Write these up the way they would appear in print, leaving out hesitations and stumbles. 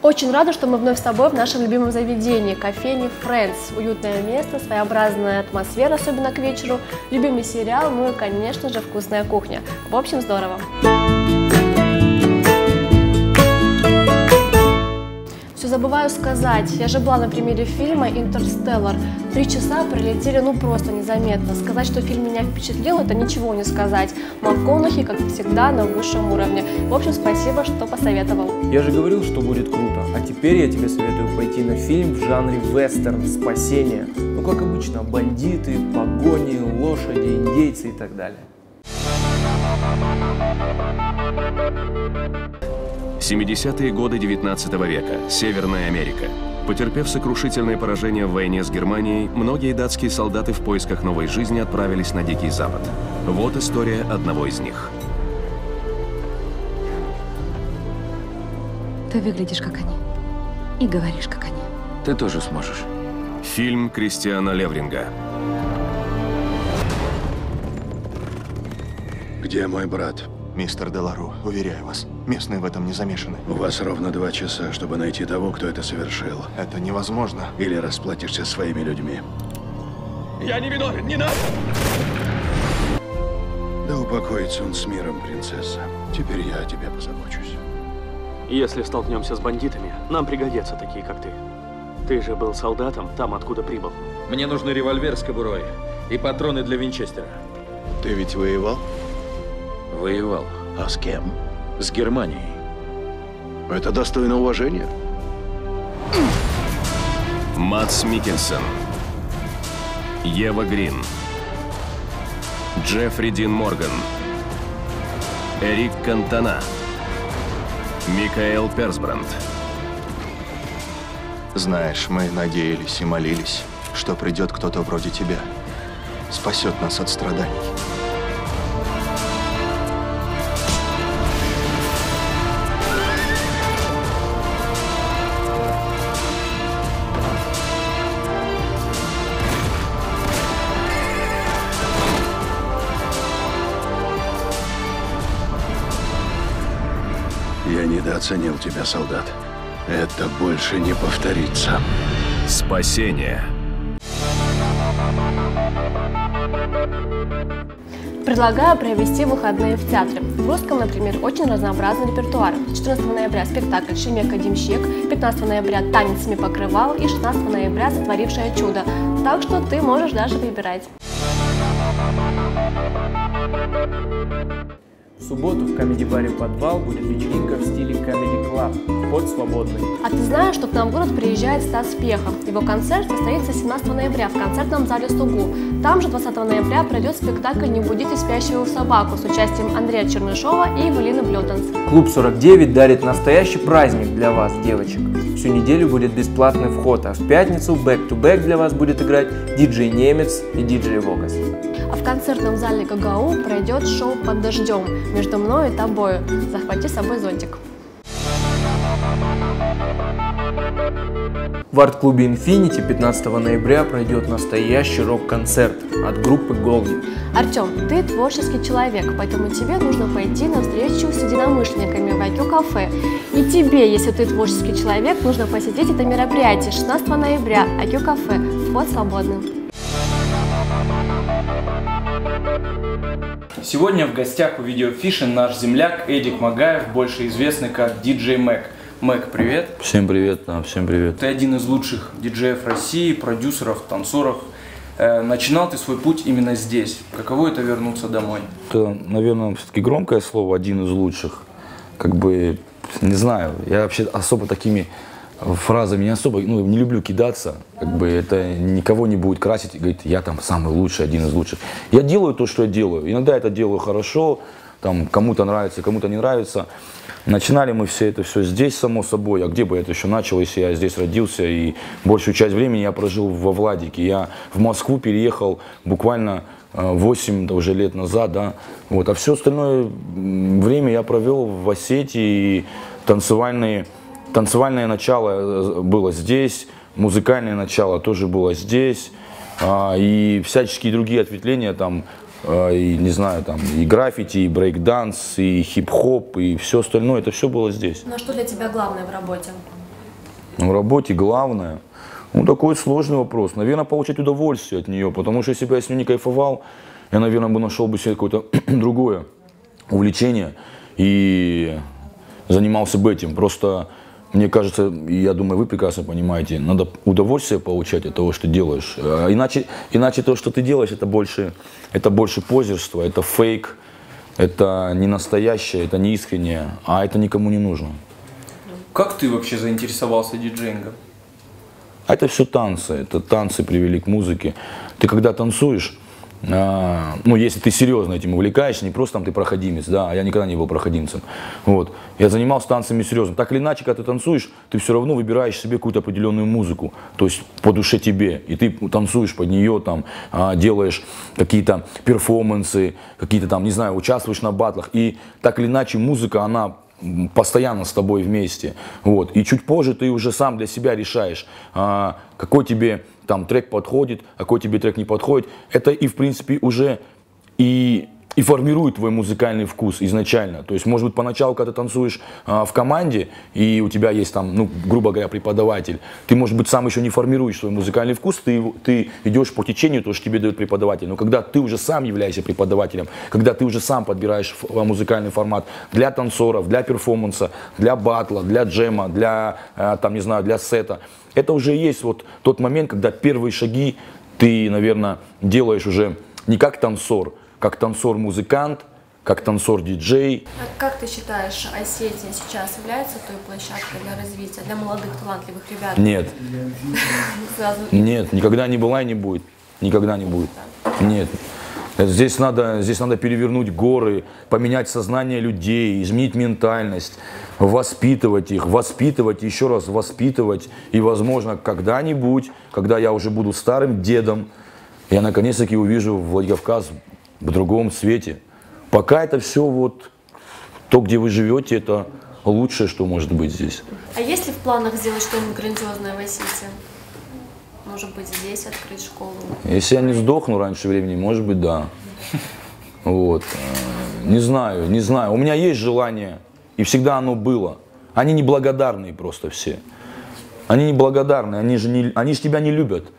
Очень рада, что мы вновь с тобой в нашем любимом заведении – кофейне Friends. Уютное место, своеобразная атмосфера, особенно к вечеру, любимый сериал, ну и, конечно же, вкусная кухня. В общем, здорово. Все забываю сказать, я же была на премьере фильма «Интерстеллар». 3 часа пролетели ну просто незаметно. Сказать, что фильм меня впечатлил, это ничего не сказать. МакКонахи, как всегда, на высшем уровне. В общем, спасибо, что посоветовал. Я же говорил, что будет круто. А теперь я тебе советую пойти на фильм в жанре вестерн «Спасение». Ну, как обычно, бандиты, погони, лошади, индейцы и так далее. 70-е годы 19 века. Северная Америка. Потерпев сокрушительное поражение в войне с Германией, многие датские солдаты в поисках новой жизни отправились на Дикий Запад. Вот история одного из них. Ты выглядишь как они. И говоришь как они. Ты тоже сможешь. Фильм Кристиана Левринга. Где мой брат? Мистер Делару, уверяю вас, местные в этом не замешаны. У вас ровно 2 часа, чтобы найти того, кто это совершил. Это невозможно. Или расплатишься своими людьми. Я не виновен, не надо! Да упокоится он с миром, принцесса. Теперь я о тебе позабочусь. Если столкнемся с бандитами, нам пригодятся такие, как ты. Ты же был солдатом там, откуда прибыл. Мне нужны револьвер с кобурой и патроны для Винчестера. Ты ведь воевал? Воевал. А с кем? С Германией. Это достойно уважения. Мадс Миккельсен. Ева Грин. Джеффри Дин Морган. Эрик Кантона. Микаэл Персбранд. Знаешь, мы надеялись и молились, что придет кто-то вроде тебя. Спасет нас от страданий. Я недооценил тебя, солдат. Это больше не повторится. Спасение. Предлагаю провести выходные в театре. В русском, например, очень разнообразный репертуар. 14 ноября спектакль «Шемяка-Демщик», 15 ноября «Танец семи покрывал» и 16 ноября «Сотворившее чудо». Так что ты можешь даже выбирать. В субботу в комеди-баре «Подвал» будет вечеринка в стиле Comedy Club. Вход свободный. А ты знаешь, что к нам в город приезжает Стас Пьеха? Его концерт состоится 17 ноября в концертном зале «Сугу». Там же 20 ноября пройдет спектакль «Не будите спящую собаку» с участием Андрея Чернышова и Евелины Блютенс. Клуб 49 дарит настоящий праздник для вас, девочек. Всю неделю будет бесплатный вход, а в пятницу бэк-ту-бэк для вас будет играть диджей Немец и диджей Вогас. А в концертном зале ГГУ пройдет шоу «Под дождем» между мной и тобою. Захвати с собой зонтик. В арт-клубе Infinity 15 ноября пройдет настоящий рок-концерт от группы Голди. Артем, ты творческий человек, поэтому тебе нужно пойти на встречу с единомышленниками в IQ кафе. И тебе, если ты творческий человек, нужно посетить это мероприятие 16 ноября, IQ кафе. Вход свободный. Сегодня в гостях у Видеофиши наш земляк Эдик Магаев, больше известный как диджей Мэк. Мэк, привет. Всем привет, всем привет. Ты один из лучших диджеев России, продюсеров, танцоров. Начинал ты свой путь именно здесь. Каково это вернуться домой? Это, наверное, все-таки громкое слово, один из лучших. Как бы, не знаю, я вообще особо такими фразами не особо, не люблю кидаться. Как бы это никого не будет красить и говорить, я там самый лучший, один из лучших. Я делаю то, что я делаю. Иногда это делаю хорошо, там кому-то нравится, кому-то не нравится. Начинали мы все это здесь, само собой. А где бы это еще начал, если я здесь родился? И большую часть времени я прожил во Владике. Я в Москву переехал буквально 8 уже лет назад, да. Вот. А все остальное время я провел в Осетии. И танцевальное начало было здесь, музыкальное начало тоже было здесь. И всяческие другие ответвления там. И, не знаю, там и граффити, и брейк-данс, и хип-хоп, и все остальное, это все было здесь. Ну а что для тебя главное в работе? В работе главное, ну такой сложный вопрос. Наверное, получать удовольствие от нее, потому что если бы я с ней не кайфовал, я, наверное, бы нашел бы себе какое-то другое увлечение и занимался бы этим. Просто, мне кажется, и я думаю, вы прекрасно понимаете, надо удовольствие получать от того, что делаешь. Иначе то, что ты делаешь, это больше позерство, это фейк, это не настоящее, это не искреннее, а это никому не нужно. Как ты вообще заинтересовался диджеингом? А это все танцы, это танцы привели к музыке. Ты когда танцуешь, ну, если ты серьезно этим увлекаешься, не просто там ты проходимец, да, а я никогда не был проходимцем. Вот. Я занимался танцами серьезно. Так или иначе, когда ты танцуешь, ты все равно выбираешь себе какую-то определенную музыку, то есть по душе тебе, и ты танцуешь под нее, там, делаешь какие-то перформансы, какие-то там, не знаю, участвуешь на батлах, и так или иначе музыка, она постоянно с тобой вместе. Вот. И чуть позже ты уже сам для себя решаешь, какой тебе там трек подходит, какой тебе трек не подходит. Это и в принципе уже и формирует твой музыкальный вкус изначально. То есть, может быть, поначалу, когда ты танцуешь в команде, и у тебя есть там, ну, грубо говоря, преподаватель, ты, может быть, сам еще не формируешь свой музыкальный вкус, ты идешь по течению, то, что тебе дает преподаватель. Но когда ты уже сам являешься преподавателем, когда ты уже сам подбираешь музыкальный формат для танцоров, для перформанса, для батла, для джема, для, там, не знаю, для сета, это уже есть вот тот момент, когда первые шаги ты, наверное, делаешь уже не как танцор-музыкант, как танцор-диджей. А как ты считаешь, Осетия сейчас является той площадкой для развития, для молодых талантливых ребят? Нет. Нет, никогда не была и не будет. Никогда не будет. Нет. Здесь надо перевернуть горы, поменять сознание людей, изменить ментальность, воспитывать их, воспитывать, еще раз воспитывать. И, возможно, когда-нибудь, когда я уже буду старым дедом, я наконец-таки увижу Владикавказ в другом цвете. Пока это все вот то, где вы живете, это лучшее, что может быть здесь. А есть ли в планах сделать что-нибудь грандиозное в Осетии? Может быть, здесь открыть школу? Если я не сдохну раньше времени, может быть, да. Вот. Не знаю. У меня есть желание, и всегда оно было. Они неблагодарные просто все. Они неблагодарные, они же тебя не любят.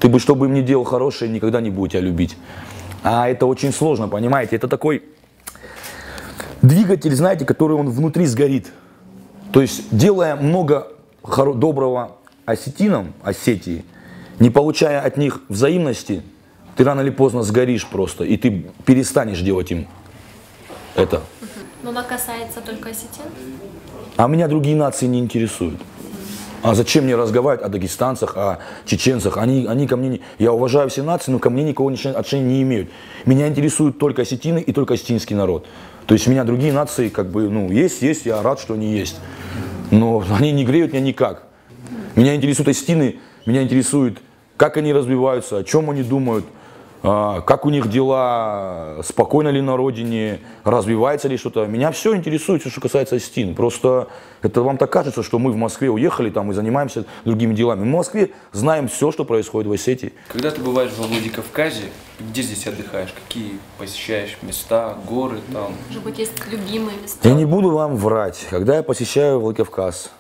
Ты бы, что бы им ни делал хорошее, никогда не будет тебя любить. А это очень сложно, понимаете? Это такой двигатель, знаете, который он внутри сгорит. То есть, делая много доброго осетинам, Осетии, не получая от них взаимности, ты рано или поздно сгоришь просто, и ты перестанешь делать им это. Но она касается только осетин? А меня другие нации не интересуют. А зачем мне разговаривать о дагестанцах, о чеченцах? Они ко мне не... Я уважаю все нации, но ко мне никакого отношения не имеют. Меня интересуют только осетины и только осетинский народ. То есть меня другие нации, как бы, ну, есть, я рад, что они есть. Но они не греют меня никак. Меня интересуют осетины, меня интересует, как они развиваются, о чем они думают, как у них дела, спокойно ли на родине, развивается ли что-то. Меня все интересует, все, что касается осетин. Просто это вам так кажется, что мы в Москве уехали там и занимаемся другими делами. Мы в Москве знаем все, что происходит в Осетии. Когда ты бываешь во Владикавказе, где здесь отдыхаешь? Какие посещаешь места, горы там? Может быть, есть любимые места? Я не буду вам врать. Когда я посещаю Владикавказ,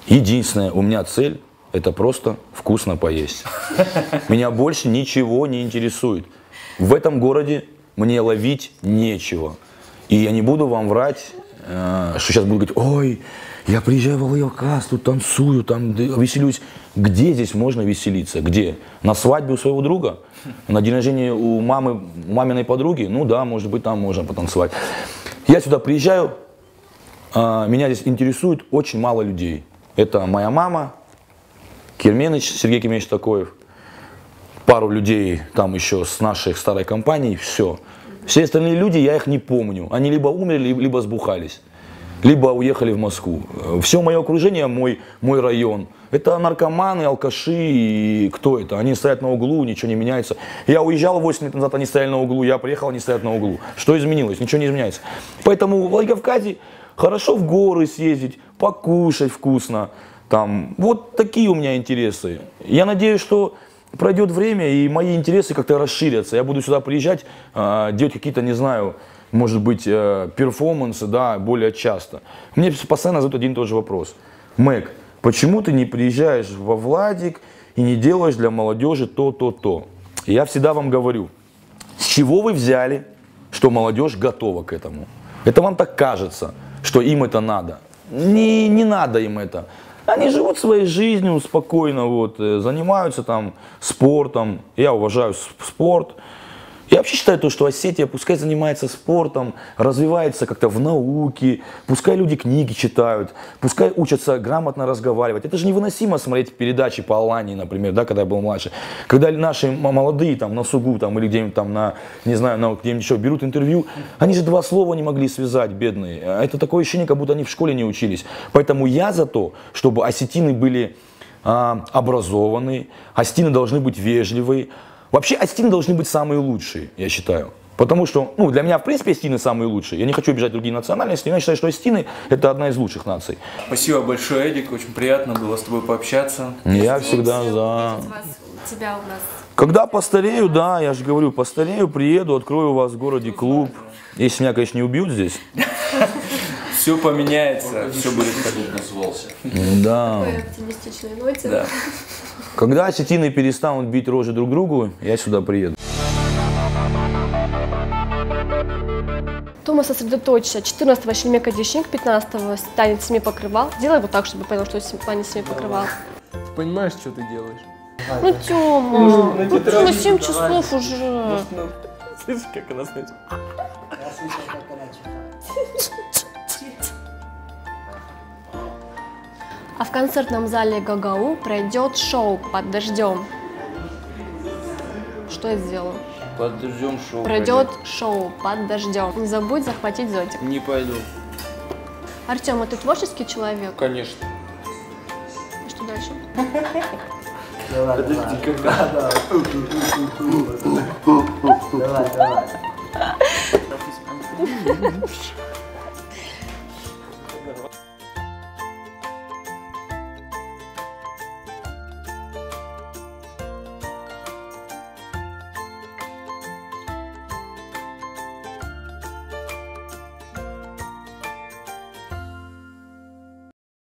единственная у меня цель — это просто вкусно поесть. Меня больше ничего не интересует. В этом городе мне ловить нечего. И я не буду вам врать, что сейчас буду говорить: ой, я приезжаю в Владикавказ, тут танцую, там веселюсь. Где здесь можно веселиться? Где? На свадьбе у своего друга? На день рождения у маминой подруги? Ну да, может быть, там можно потанцевать. Я сюда приезжаю, меня здесь интересует очень мало людей. Это моя мама, Керменыч, Сергей Кеменович Такоев, пару людей там еще с нашей старой компании, все. Все остальные люди, я их не помню. Они либо умерли, либо сбухались, либо уехали в Москву. Все мое окружение, мой район, это наркоманы, алкаши, и кто это? Они стоят на углу, ничего не меняется. Я уезжал 8 лет назад, они стояли на углу, я приехал, они стоят на углу. Что изменилось? Ничего не изменяется. Поэтому в Владикавказе хорошо в горы съездить, покушать вкусно. Там, вот такие у меня интересы. Я надеюсь, что пройдет время, и мои интересы как-то расширятся. Я буду сюда приезжать, делать какие-то, не знаю, может быть, перформансы, да, более часто. Мне постоянно задают один и тот же вопрос. Мэг, почему ты не приезжаешь во Владик и не делаешь для молодежи то. И я всегда вам говорю, с чего вы взяли, что молодежь готова к этому? Это вам так кажется, что им это надо. Не надо им это. Они живут своей жизнью спокойно, вот, занимаются там спортом. Я уважаю спорт. Я вообще считаю то, что Осетия пускай занимается спортом, развивается как-то в науке, пускай люди книги читают, пускай учатся грамотно разговаривать. Это же невыносимо смотреть передачи по Алании, например, да, когда я был младше. Когда наши молодые там на Сугу там, или где-нибудь там на, не знаю, на где-нибудь еще берут интервью, они же 2 слова не могли связать, бедные. Это такое ощущение, как будто они в школе не учились. Поэтому я за то, чтобы осетины были образованные, осетины должны быть вежливые. Вообще осетины должны быть самые лучшие, я считаю. Потому что, ну, для меня, в принципе, осетины самые лучшие. Я не хочу обижать другие национальности, но я считаю, что осетины – это одна из лучших наций. Спасибо большое, Эдик. Очень приятно было с тобой пообщаться. Я всегда за. Тебя у нас. Когда постарею, да, я же говорю, постарею, приеду, открою у вас в городе клуб. Если меня, конечно, не убьют здесь. Все поменяется, все будет как. Да. Такой оптимистичной ноте. Да. Когда осетины перестанут бить рожи друг другу, я сюда приеду. Тома, сосредоточься. 14-го Шельмека Дещик, 15-го танец семи покрывал. Делай вот так, чтобы понял, что танец семи покрывал. Ты понимаешь, что ты делаешь? Ну, Тёма, ну 7 часов уже. Слышишь, как она стоит? А в концертном зале Гагау пройдет шоу «Под дождем». Что я сделала? Под дождем шоу. Пройдет шоу «Под дождем». Не забудь захватить зонтик. Не пойду. Артем, а ты творческий человек? Конечно. А что дальше? Подожди, когда? Давай.